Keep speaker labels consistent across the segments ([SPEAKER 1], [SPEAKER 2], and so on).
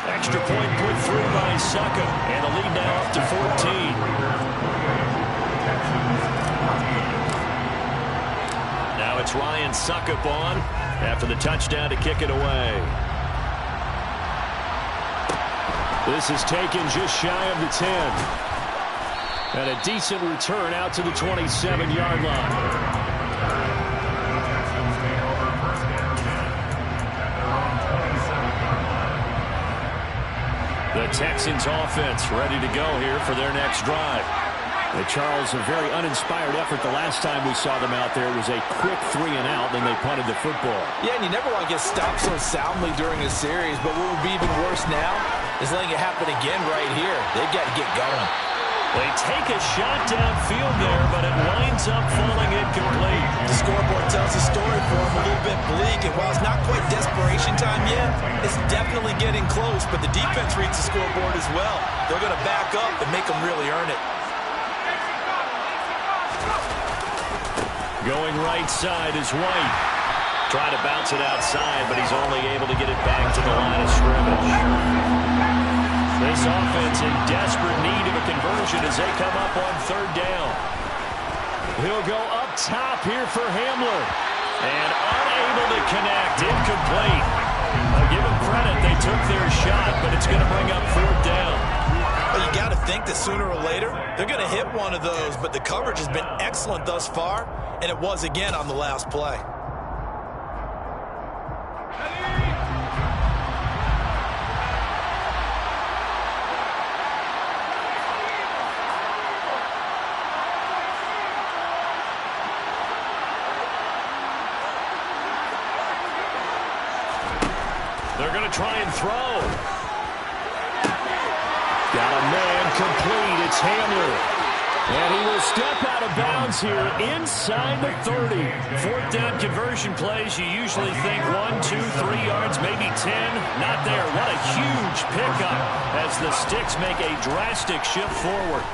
[SPEAKER 1] Extra point put through by Succa, and the lead now up to 14. Now it's Ryan Suckup on after the touchdown to kick it away. This is taken just shy of the 10. And a decent return out to the 27-yard line. The Texans offense ready to go here for their next drive. Charles, a very uninspired effort the last time we saw them out there. It was a quick 3 and out, then they punted the football.
[SPEAKER 2] Yeah, and you never want to get stopped so soundly during a series, but what would be even worse now is letting it happen again right here. They've got to get going.
[SPEAKER 1] They take a shot downfield there, but it winds up falling incomplete.
[SPEAKER 2] The scoreboard tells the story for them, a little bit bleak, and while it's not quite desperation time yet, it's definitely getting close, but the defense reads the scoreboard as well. They're going to back up and make them really earn it.
[SPEAKER 1] Going right side is White. Trying to bounce it outside, but he's only able to get it back to the line of scrimmage. This offense in desperate need of a conversion as they come up on 3rd down. He'll go up top here for Hamler. And unable to connect. Incomplete. I'll give them credit. They took their shot, but it's going to bring up 4th down.
[SPEAKER 2] Well, you got to think that sooner or later, they're going to hit one of those, but the coverage has been excellent thus far, and it was again on the last play.
[SPEAKER 1] They're going to try and throw. Got a man complete. It's Hamler. And he will step out of bounds here inside the 30. 4th down conversion plays, you usually think 1, 2, 3 yards, maybe 10. Not there. What a huge pickup as the Sticks make a drastic shift forward.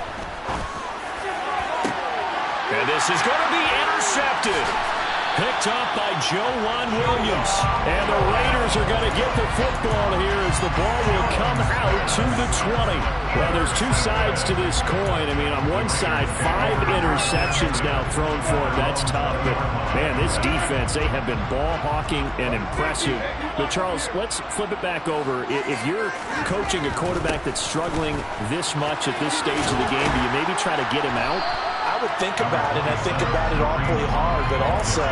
[SPEAKER 1] And this is going to be intercepted. Picked up by Joejuan Williams. And the Raiders are going to get the football here as the ball will come out to the 20. Well, there's 2 sides to this coin. I mean, on one side, 5 interceptions now thrown for him. That's tough. But, man, this defense, they have been ball hawking and impressive. But, Charles, let's flip it back over. If you're coaching a quarterback that's struggling this much at this stage of the game, do you maybe try to get him out?
[SPEAKER 2] I would think about it, and I think about it awfully hard, but also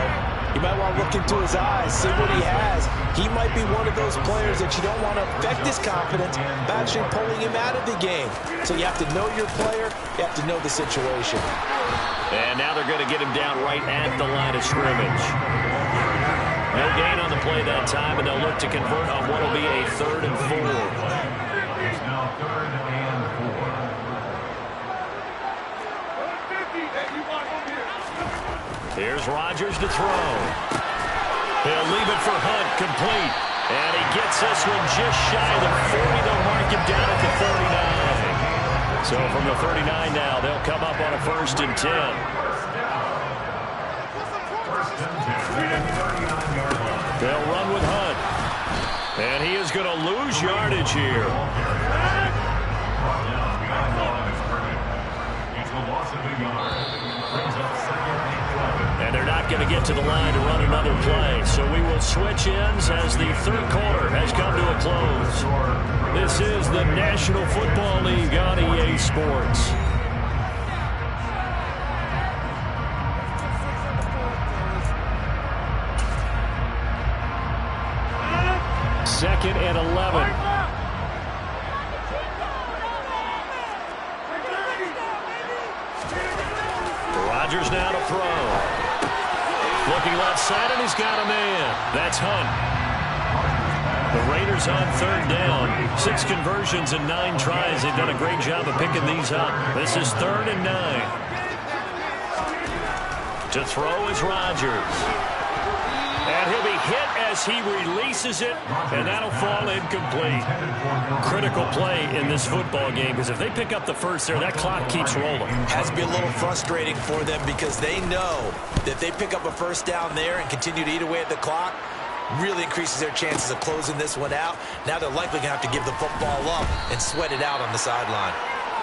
[SPEAKER 2] you might want to look into his eyes, see what he has. He might be one of those players that you don't want to affect his confidence by actually pulling him out of the game. So you have to know your player, you have to know the situation.
[SPEAKER 1] And now they're going to get him down right at the line of scrimmage. No gain on the play that time, and they'll look to convert on what will be a 3rd and 4.
[SPEAKER 3] It's now 3rd and 4.
[SPEAKER 1] Here's Rodgers to throw. He'll leave it for Hunt, complete. And he gets this one just shy of the 40. They'll mark him down at the 39. So from the 39 now, they'll come up on a 1st and 10. They'll run with Hunt. And he is going to lose yardage here. And they're not going to get to the line to run another play. So we will switch ends as the 3rd quarter has come to a close. This is the National Football League on EA Sports. Second and 11. Rodgers now to throw. Looking left side, and he's got a man. That's Hunt. The Raiders on 3rd down. 6 conversions and 9 tries. They've done a great job of picking these up. This is 3rd and 9. To throw is Rodgers. And he'll be hit as he releases it, and that'll fall incomplete. Critical play in this football game, because if they pick up the first there, that clock keeps rolling.
[SPEAKER 2] Has to be a little frustrating for them because they know that they pick up a 1st down there and continue to eat away at the clock, really increases their chances of closing this one out. Now they're likely going to have to give the football up and sweat it out on the sideline.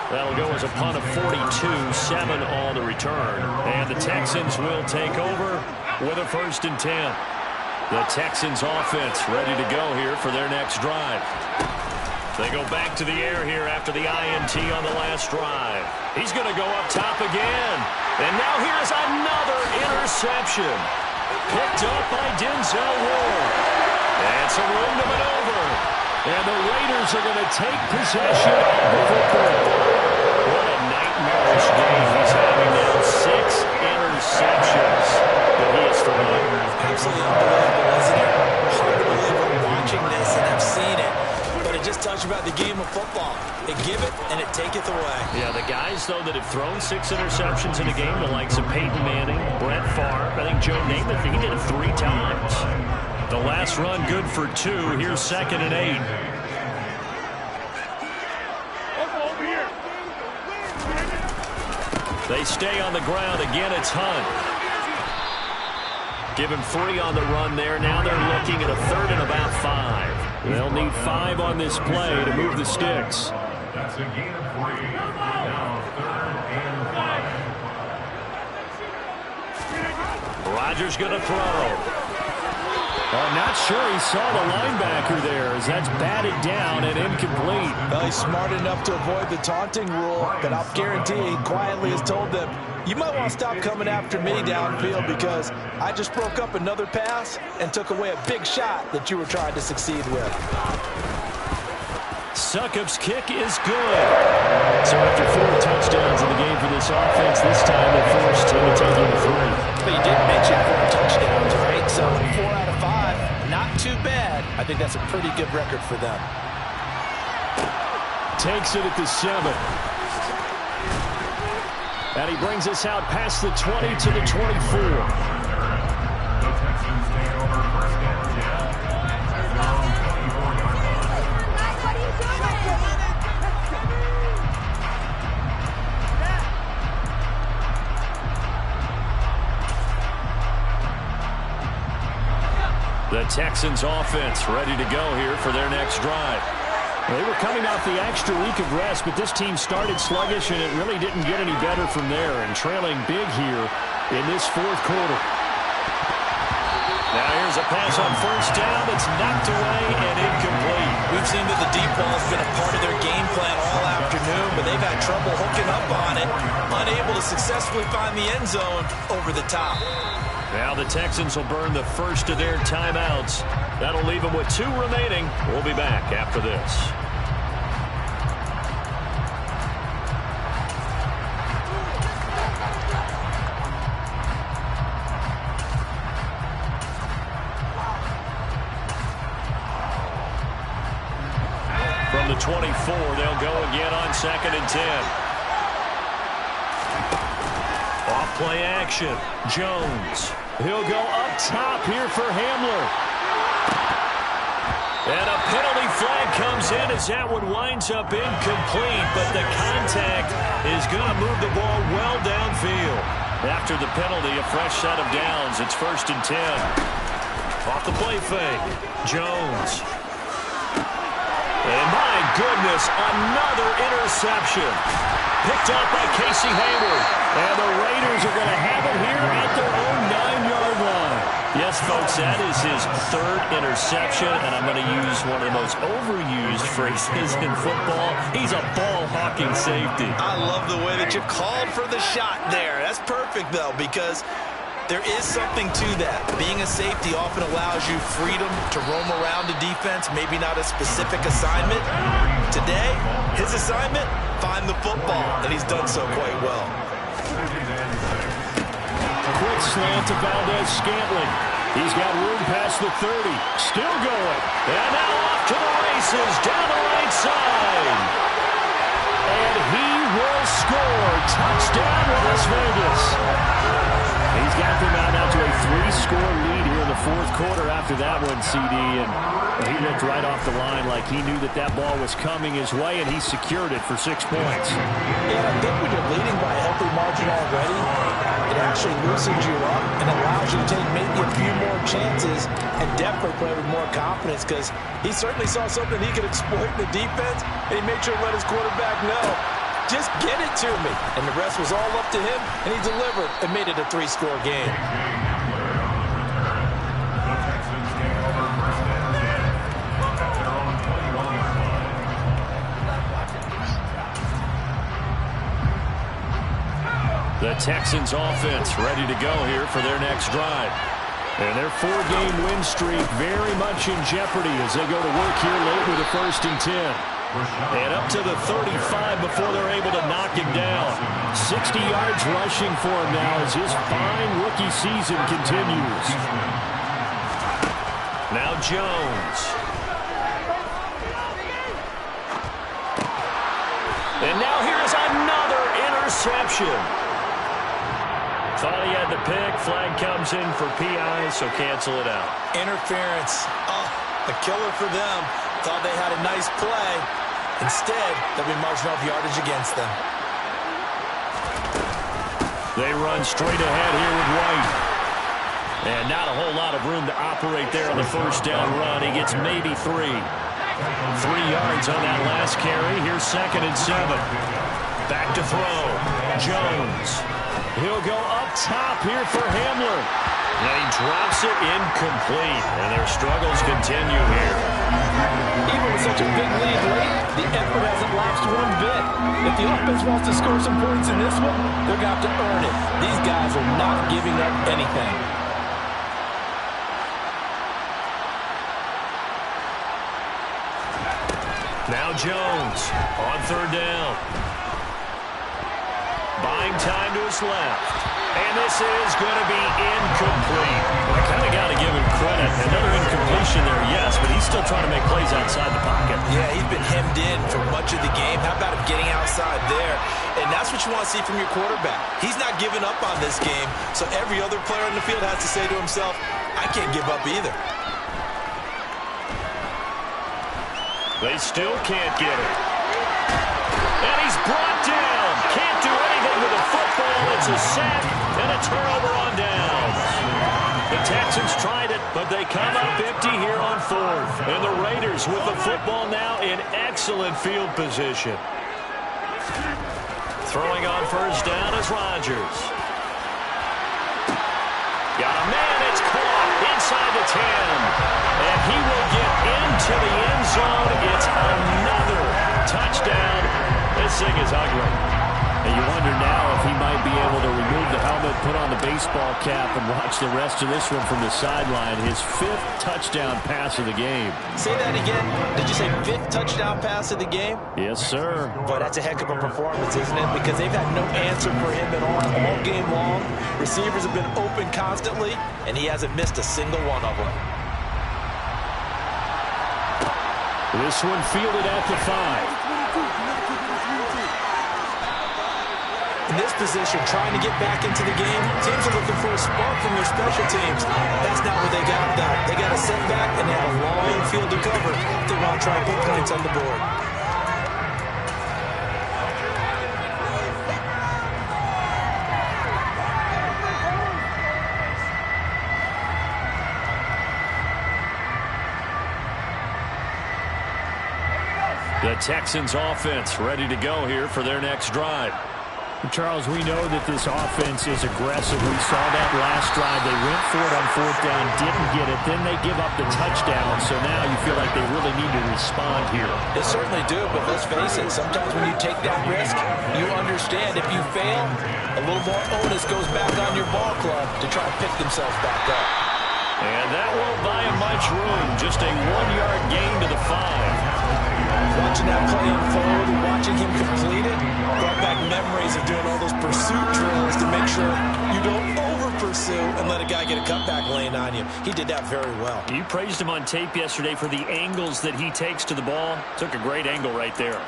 [SPEAKER 1] That'll go as a punt of 42, 7 on the return. And the Texans will take over with a 1st and 10. The Texans offense ready to go here for their next drive. They go back to the air here after the INT on the last drive. He's going to go up top again. And now here's another interception. Picked up by Denzel Ward. And some room to maneuver. And the Raiders are going to take possession of the football. What a nightmarish game he's having now. 6 interceptions that he has thrown.
[SPEAKER 2] Absolutely unbelievable, isn't it? Hard to believe we're watching this and have seen it. But it just tells you about the game of football. It give it and it taketh away.
[SPEAKER 1] Yeah, the guys, though, that have thrown 6 interceptions in a game, the likes of Peyton Manning, Brett Favre, I think Joe Namath, he did it 3 times. The last run good for 2. Here's 2nd and 8. They stay on the ground. Again, it's Hunt. Give him 3 on the run there. Now they're looking at a 3rd and about 5. They'll need 5 on this play to move the sticks.
[SPEAKER 3] That's a gain of 3. Now 3rd and 5.
[SPEAKER 1] Rodgers going to throw. I'm not sure he saw the linebacker there as that's batted down and incomplete.
[SPEAKER 2] Well, he's smart enough to avoid the taunting rule, but I'll guarantee he quietly has told them, you might want to stop coming after me downfield because I just broke up another pass and took away a big shot that you were trying to succeed with.
[SPEAKER 1] Succop's kick is good. So after 4 touchdowns in the game for this offense, this time they're forced to take it to 3.
[SPEAKER 2] But you did mention 4 touchdowns, right? So 4 out of 5, not too bad. I think that's a pretty good record for them.
[SPEAKER 1] Takes it at the 7. And he brings us out past the 20 to the 24.
[SPEAKER 3] The Texans take over 1st and 10. At their own 24-yard line.
[SPEAKER 1] The Texans offense ready to go here for their next drive. They were coming off the extra week of rest, but this team started sluggish, and it really didn't get any better from there, and trailing big here in this 4th quarter. Now here's a pass on 1st down that's knocked away and incomplete.
[SPEAKER 2] We've seen that the deep ball has been a part of their game plan all afternoon, but they've had trouble hooking up on it, unable to successfully find the end zone over the top.
[SPEAKER 1] Now the Texans will burn the first of their timeouts. That'll leave them with 2 remaining. We'll be back after this. From the 24, they'll go again on 2nd and 10. Off play action. Jones. He'll go up top here for Hamler. And a penalty flag comes in as that one winds up incomplete, but the contact is going to move the ball well downfield. After the penalty, a fresh set of downs. It's 1st and 10. Off the play fake. Jones. And my goodness, another interception. Picked up by Casey Hayward. And the Raiders are going to have it here at their own 9-yard line. Yes, folks, that is his 3rd interception, and I'm going to use one of the most overused phrases in football. He's a ball-hawking safety.
[SPEAKER 2] I love the way that you called for the shot there. That's perfect, though, because there is something to that. Being a safety often allows you freedom to roam around the defense, maybe not a specific assignment. Today, his assignment, find the football, and he's done so quite well.
[SPEAKER 1] Quick slant to Valdez-Scantling. He's got room past the 30. Still going. And now off to the races down the right side. And he will score. Touchdown, Las Vegas. He's got them out now to a 3-score lead here in the fourth quarter after that one, CD, and he looked right off the line like he knew that that ball was coming his way, and he secured it for 6 points.
[SPEAKER 2] Yeah, I think when you're leading by a healthy margin already, it actually loosens you up and allows you to take maybe a few more chances and definitely play with more confidence, because he certainly saw something he could exploit in the defense, and he made sure to let his quarterback know, just get it to me. And the rest was all up to him, and he delivered and made it a 3-score game.
[SPEAKER 1] The Texans offense ready to go here for their next drive. And their 4-game win streak very much in jeopardy as they go to work here late with a 1st and 10. And up to the 35 before they're able to knock him down. 60 yards rushing for him now as his fine rookie season continues. Now Jones. And now here's another interception. Thought he had the pick. Flag comes in for PI, so cancel it out.
[SPEAKER 2] Interference. Oh, a killer for them. Thought they had a nice play. Instead, there'll be marginal yardage against them.
[SPEAKER 1] They run straight ahead here with White. And not a whole lot of room to operate there on the 1st down run. He gets maybe 3. 3 yards on that last carry. Here's 2nd and 7. Back to throw. Jones. He'll go up top here for Hamler. And he drops it incomplete. And their struggles continue here.
[SPEAKER 2] Even with such a big lead late, the effort hasn't lapsed one bit. If the offense wants to score some points in this one, they're going to have to earn it. These guys are not giving up anything.
[SPEAKER 1] Now Jones on 3rd down. Buying time to his left. And this is going to be incomplete. I kind of got to give him credit. Another incompletion there, yes, but he's still trying to make plays outside the pocket.
[SPEAKER 2] Yeah, he's been hemmed in for much of the game. How about him getting outside there? And that's what you want to see from your quarterback. He's not giving up on this game, so every other player on the field has to say to himself, I can't give up either.
[SPEAKER 1] They still can't get it. And he's brought down. Can't do anything with a football. It's a sack and a turnover on downs. The Texans tried it, but they come up empty here on 4th. And the Raiders with the football now in excellent field position. Throwing on 1st down is Rodgers. Got a man. It's caught inside the 10. And he will get into the end zone. It's another touchdown. This thing is ugly. And you wonder now if he might be able to remove the helmet, put on the baseball cap, and watch the rest of this one from the sideline. His 5th touchdown pass of the game.
[SPEAKER 2] Say that again. Did you say 5th touchdown pass of the game?
[SPEAKER 1] Yes, sir.
[SPEAKER 2] Boy, that's a heck of a performance, isn't it? Because they've had no answer for him at all game long. Receivers have been open constantly, and he hasn't missed a single one of them.
[SPEAKER 1] This one fielded at the 5.
[SPEAKER 2] In this position, trying to get back into the game, teams are looking for a spark from their special teams. That's not what they got, though. They got a setback, and they have a long field to cover if they want to try and put points on the board.
[SPEAKER 1] The Texans offense ready to go here for their next drive.
[SPEAKER 4] Charles, we know that this offense is aggressive. We saw that last drive. They went for it on 4th down, didn't get it. Then they give up the touchdown. So now you feel like they really need to respond here.
[SPEAKER 2] They certainly do, but let's face it. Sometimes when you take that risk, you understand if you fail, a little more onus goes back on your ball club to try to pick themselves back up.
[SPEAKER 1] And that won't buy him much room. Just a 1-yard gain to the 5.
[SPEAKER 2] Watching that play unfold and watching him complete it brought back memories of doing all those pursuit drills to make sure you don't over-pursue and let a guy get a cutback lane on you. He did that very well.
[SPEAKER 1] You praised him on tape yesterday for the angles that he takes to the ball. Took a great angle right there.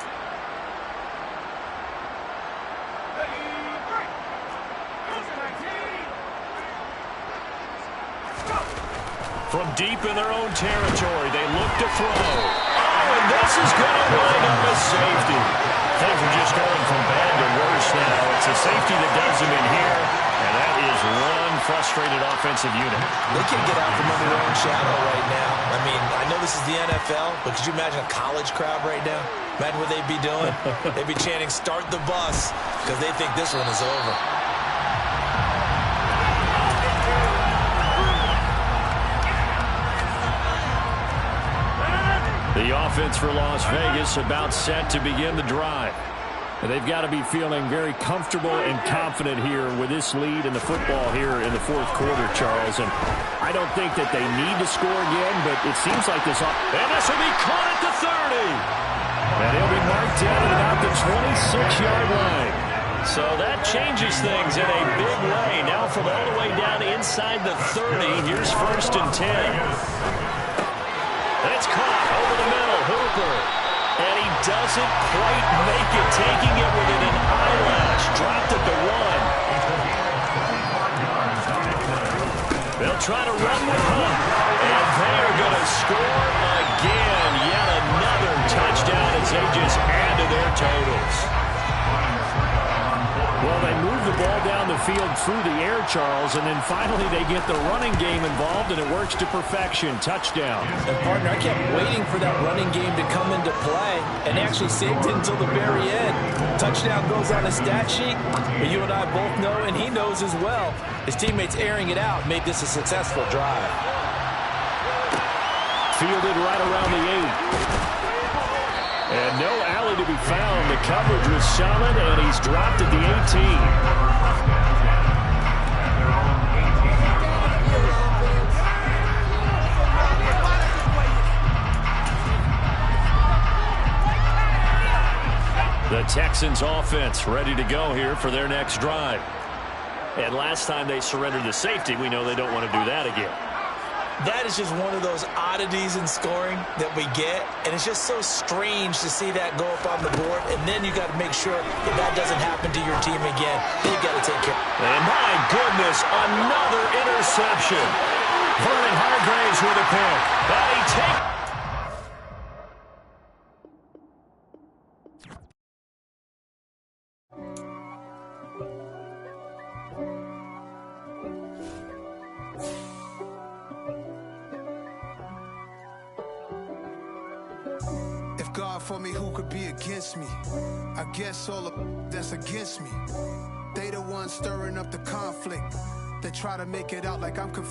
[SPEAKER 1] deep in their own territory. They look to throw. Oh, and this is going to wind up a safety. Things are just going from bad to worse now. It's a safety that does them in here, and that is one frustrated offensive unit.
[SPEAKER 2] They can't get out from under their own shadow right now. I mean, I know this is the NFL, but could you imagine a college crowd right now? Imagine what they'd be doing. They'd be chanting, "Start the bus," because they think this one is over.
[SPEAKER 1] The offense for Las Vegas about set to begin the drive. They've got to be feeling very comfortable and confident here with this lead in the football here in the fourth quarter, Charles. And I don't think that they need to score again, but it seems like this. And this will be caught at the 30. And he'll be marked down at about the 26-yard line. So that changes things in a big way. Now from all the way down inside the 30, here's 1st and 10. It's caught over the middle. Hooper. And he doesn't quite make it, taking it within an eyelash. Dropped at the 1. They'll try to run with Hunt. And they are going to score again. Yet another touchdown as they just add to their totals. Well, they move the ball down the field through the air, Charles, and then finally they get the running game involved, and it works to perfection. Touchdown.
[SPEAKER 2] And, partner, I kept waiting for that running game to come into play, and they actually saved it until the very end. Touchdown goes on a stat sheet, but you and I both know, and he knows as well, his teammates airing it out made this a successful drive.
[SPEAKER 1] Fielded right around the 8. And no alley to be found. The coverage was solid, and he's dropped at the 18. The Texans offense ready to go here for their next drive. And last time they surrendered to safety, we know they don't want to do that again.
[SPEAKER 2] That is just one of those oddities in scoring that we get, and it's just so strange to see that go up on the board, and then you got to make sure that that doesn't happen to your team again. Then you got to take care.
[SPEAKER 1] And my goodness, another interception. Vernon Hargraves with a pick. And he takes.
[SPEAKER 5] God for me, who could be against me? I guess all the that's against me. They the ones stirring up the conflict. They try to make it out like I'm confused.